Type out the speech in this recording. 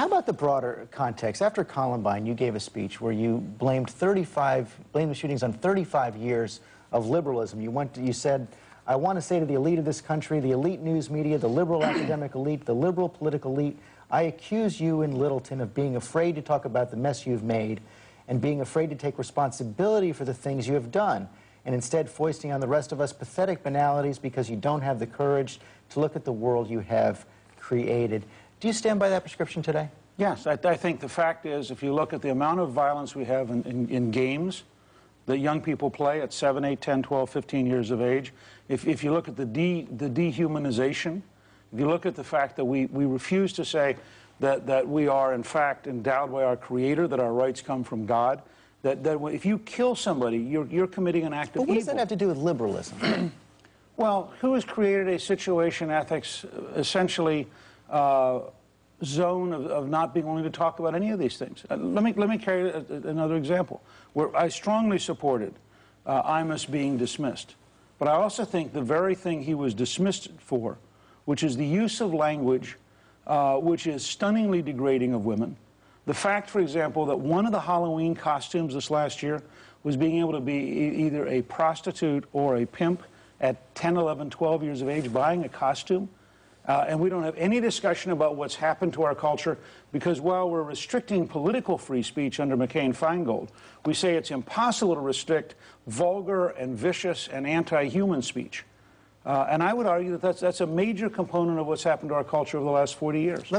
How about the broader context? After Columbine, you gave a speech where you blamed the shootings on 35 years of liberalism. You said, I want to say to the elite of this country, the elite news media, the liberal academic elite, the liberal political elite, I accuse you in Littleton of being afraid to talk about the mess you've made and being afraid to take responsibility for the things you have done, and instead foisting on the rest of us pathetic banalities because you don't have the courage to look at the world you have created. Do you stand by that prescription today? Yes, I think the fact is, if you look at the amount of violence we have in games that young people play at 7, 8, 10, 12, 15 years of age, if you look at the dehumanization, if you look at the fact that we refuse to say that we are, in fact, endowed by our Creator, that our rights come from God, that if you kill somebody, you're committing an act of evil. But what does that have to do with liberalism? Well, who has created a situation ethics, essentially, zone of not being willing to talk about any of these things? Let me carry another example where I strongly supported Imus being dismissed. But I also think the very thing he was dismissed for, which is the use of language which is stunningly degrading of women. The fact, for example, that one of the Halloween costumes this last year was being able to be either a prostitute or a pimp at 10, 11, 12 years of age buying a costume. And we don't have any discussion about what's happened to our culture because while we're restricting political free speech under McCain-Feingold, we say it's impossible to restrict vulgar and vicious and anti-human speech. And I would argue that that's a major component of what's happened to our culture over the last 40 years.